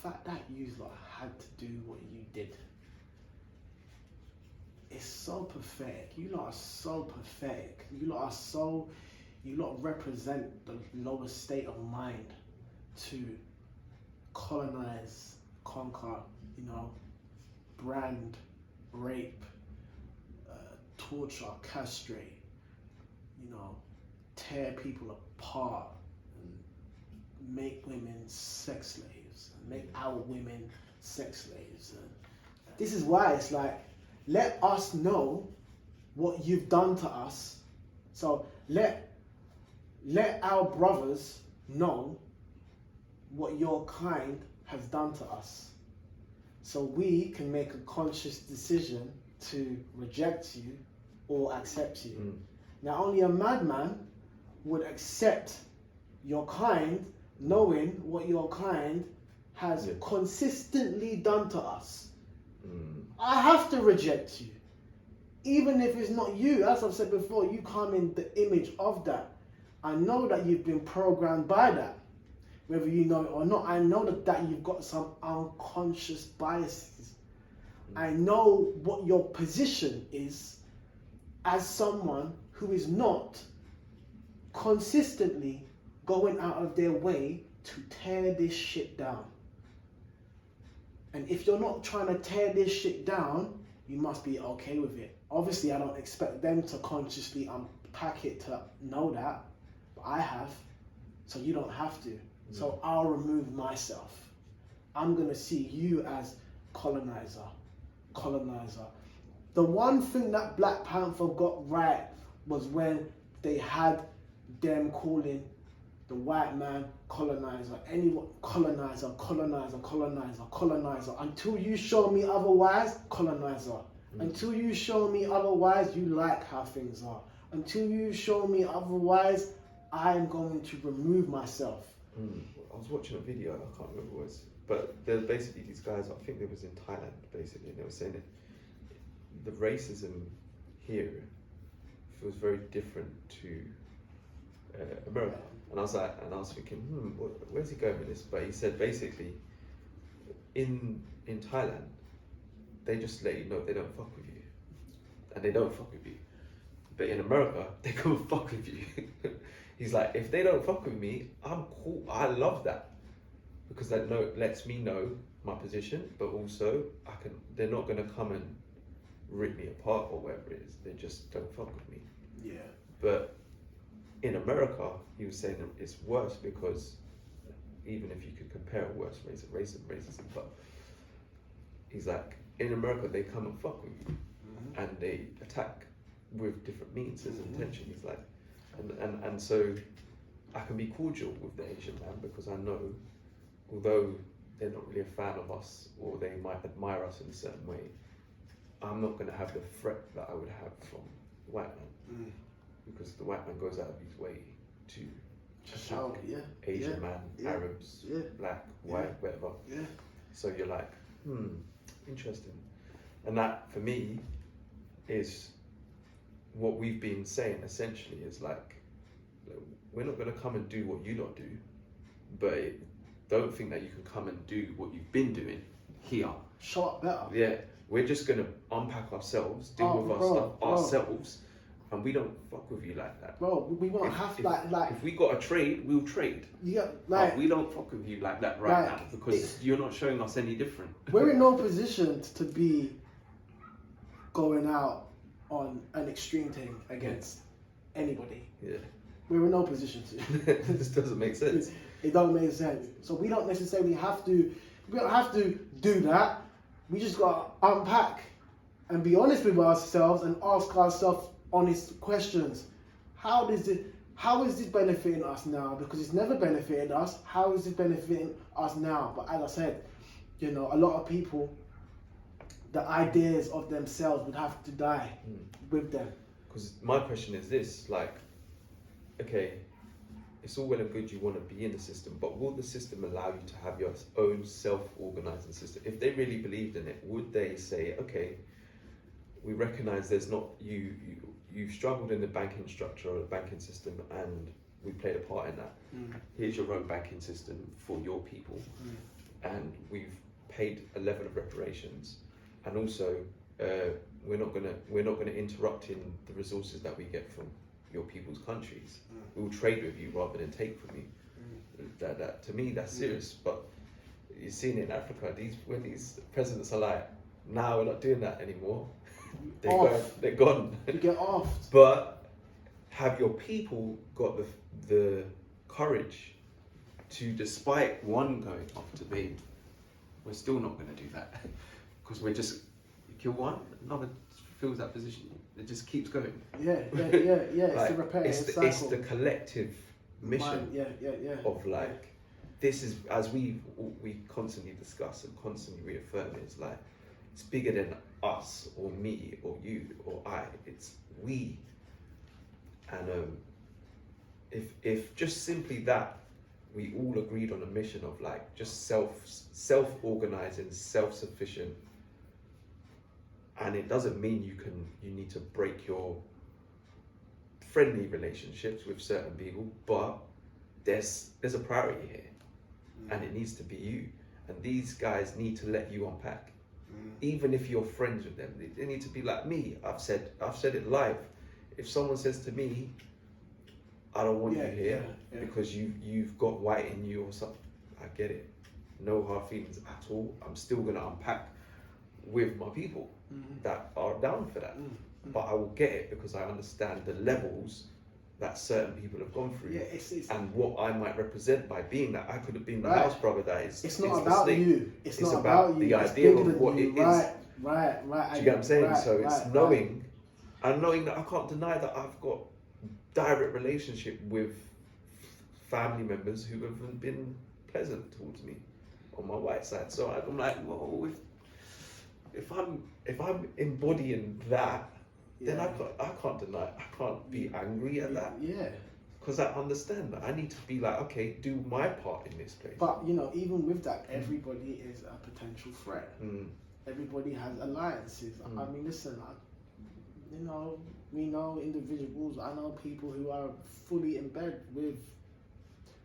fact that you lot had to do what you did, it's so pathetic. You lot are so pathetic. You lot represent the lowest state of mind to colonize, conquer, brand, rape, torture, castrate, tear people apart, and make women sex slaves, and make our women sex slaves. And this is why it's like, let us know what you've done to us. So let our brothers know what your kind has done to us, so we can make a conscious decision to reject you or accept you. Now, only a madman would accept your kind, knowing what your kind has consistently done to us. I have to reject you, even if it's not you. As I've said before, you come in the image of that. I know that you've been programmed by that, whether you know it or not. I know that you've got some unconscious biases. I know what your position is as someone who is not consistently going out of their way to tear this shit down. And if you're not trying to tear this shit down, you must be okay with it. Obviously, I don't expect them to consciously unpack it to know that, but I have, so you don't have to. So I'll remove myself. I'm gonna see you as colonizer. The one thing that Black Panther got right was when they had them calling the white man colonizer, anyone colonizer, until you show me otherwise, colonizer. Until you show me otherwise, you like how things are. Until you show me otherwise, I'm going to remove myself. I was watching a video, I can't remember what it was, but there's basically these guys, I think it was in Thailand basically, and they were saying that the racism here feels very different to America. And I was thinking, where's he going with this? But he said basically, in Thailand, they just let you know they don't fuck with you, and they don't fuck with you. But in America, they come and fuck with you. He's like, if they don't fuck with me, I'm cool. I love that, because that lets me know my position, but also they're not gonna come and rip me apart or whatever it is. They just don't fuck with me. Yeah. But in America, he was saying that it's worse, because even if you could compare worse racism, but he's like, in America they come and fuck with you, and they attack with different means. There's intention. He's like, and so I can be cordial with the Asian man, because I know, although they're not really a fan of us, or they might admire us in a certain way, I'm not going to have the threat that I would have from the white man, because the white man goes out of his way to attack Asian man, Arabs, black, white, whatever. So you're like, interesting. And that, for me, is what we've been saying essentially, is like, we're not going to come and do what you lot do, but don't think that you can come and do what you've been doing here. Show up better. Yeah, we're just going to unpack ourselves, deal with our stuff ourselves, and we don't fuck with you like that. Bro, we won't have like... If we got a trade, we'll trade. Yeah, like... But we don't fuck with you like that right now, because you're not showing us any different. We're in no position to be going out on an extreme thing against anybody. Yeah. We're in no position to. This doesn't make sense. It don't make sense. So we don't necessarily have to, we don't have to do that. We just got to unpack and be honest with ourselves and ask ourselves honest questions. How is this benefiting us now? Because it's never benefited us. How is it benefiting us now? But as I said, a lot of people, the ideas of themselves would have to die with them. Because my question is this, like, okay, it's all well and good you want to be in the system, but will the system allow you to have your own self-organizing system? If they really believed in it, would they say, okay, we recognize there's not, you've struggled in the banking structure or the banking system, and we played a part in that. Here's your own banking system for your people, and we've paid a level of reparations, and also we're not gonna interrupt in the resources that we get from your people's countries. We will trade with you rather than take from you. That to me, that's serious. But you've seen it in Africa. When these presidents are like, "Nah, we're not doing that anymore." They're gone. You get off. But have your people got the courage to, despite one going off to be, we're still not going to do that, because we're just, you kill one, another fills that position. It just keeps going. Yeah. It's Like, the repetitive cycle. It's the collective mission of like, this is, as we constantly discuss and constantly reaffirm, it's like, it's bigger than us or me or you or I. It's we. And if just simply that, we all agreed on a mission of like just self-organizing, self-sufficient, and it doesn't mean you need to break your friendly relationships with certain people, but there's a priority here, and it needs to be you. And these guys need to let you unpack, even if you're friends with them. They need to be like me. I've said it live. If someone says to me, I don't want you here because you've got white in you or something, I get it. No hard feelings at all. I'm still gonna unpack with my people that are down for that. But I will get it because I understand the levels that certain people have gone through, and what I might represent by being that. I could have been the house brother that is. It's not about you. It's not about you. The idea of what it is. Right. Do you get what I'm saying? So it's knowing, and knowing that I can't deny that I've got direct relationship with family members who haven't been pleasant towards me on my white side. So I'm like, whoa, if I'm embodying that, then I can't deny it. I can't be angry at that. Yeah. Because I understand that. I need to be like, okay, do my part in this place. But even with that, everybody is a potential threat. Everybody has alliances. I mean, listen, we know individuals. I know people who are fully in bed with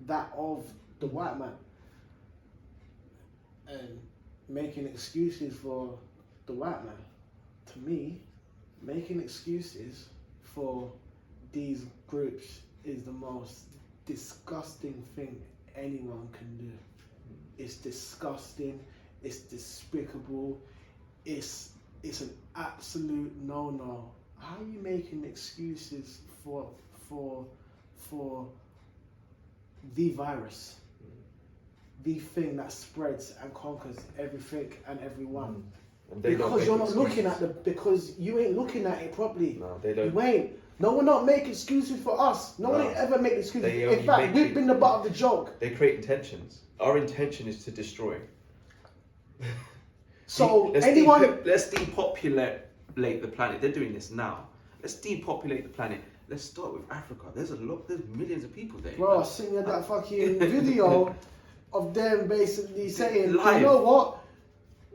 that of the white man, and making excuses for the white man. To me, making excuses for these groups is the most disgusting thing anyone can do. It's disgusting. It's despicable. It's an absolute no-no. How are you making excuses for the virus, the thing that spreads and conquers everything and everyone? Because you're not looking at because you ain't looking at it properly. No, they don't. You ain't. No one not make excuses for us. No one ain't ever make excuses. In fact, we've been the butt of the joke. They create intentions. Our intention is to destroy. So let's depopulate the planet. They're doing this now. Let's depopulate the planet. Let's start with Africa. There's millions of people there. Bro, I seen that fucking video of them basically saying, Live. you know what?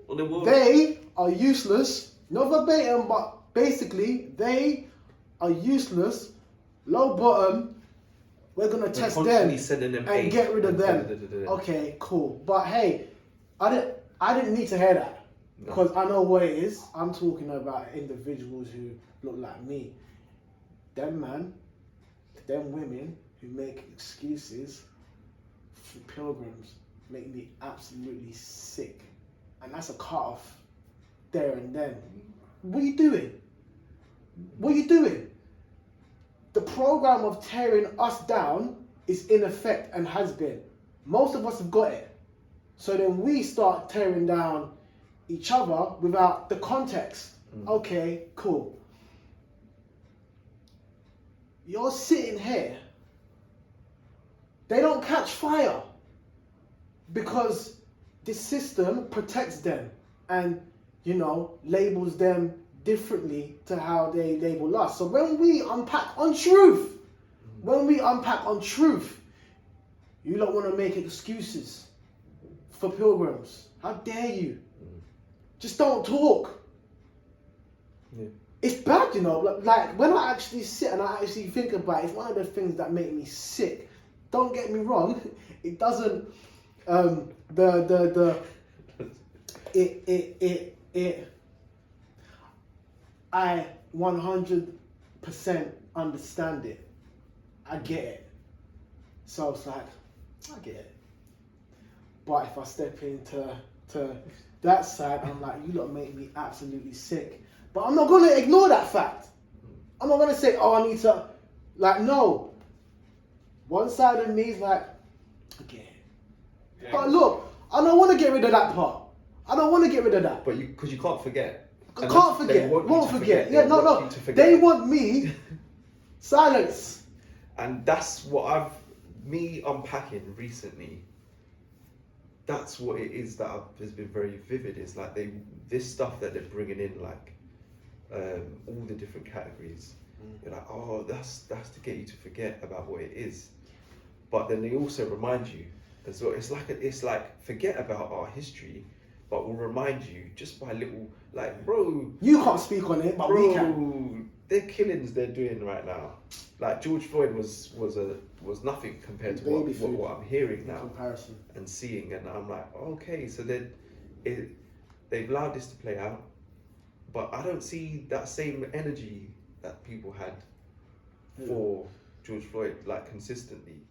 Well, they are useless. Not verbatim, but basically they are useless. Low bottom. We're gonna test them and get rid of them. Okay, cool. But hey, I didn't need to hear that. Because I know what it is. I'm talking about individuals who look like me. Them women who make excuses for pilgrims make me absolutely sick. And that's a cut off there and then. What are you doing? What are you doing? The program of tearing us down is in effect and has been. Most of us have got it. So then we start tearing down each other without the context. Okay, cool. You're sitting here. They don't catch fire because this system protects them and, labels them differently to how they label us. So when we unpack on truth, you don't want to make excuses for pilgrims. How dare you? Just don't talk. Yeah. It's bad, like when I actually sit and I actually think about it, it's one of the things that make me sick. Don't get me wrong, it doesn't, I 100% understand it. I get it. So it's like, I get it. But if I step into that side, I'm like, you lot make me absolutely sick. But I'm not going to ignore that fact. I'm not going to say, oh, I need to, like, no. One side of me is like, I get it. Yeah. But look, I don't want to get rid of that part. I don't want to get rid of that. But because you can't forget. I can't forget. Won't forget. Yeah, They no. want you to forget. They want me silence. And that's what me unpacking recently. That's what it is that has been very vivid. Is like this stuff that they're bringing in, like all the different categories. You're like, oh, that's to get you to forget about what it is. But then they also remind you as well. It's like forget about our history, but we'll remind you just by little, like, bro. You can't speak on it, but bro, we can. the killings they're doing right now, like George Floyd was nothing compared to what I'm hearing now Comparison. and seeing, and I'm like, okay, so they've allowed this to play out, but I don't see that same energy that people had for George Floyd, like, consistently.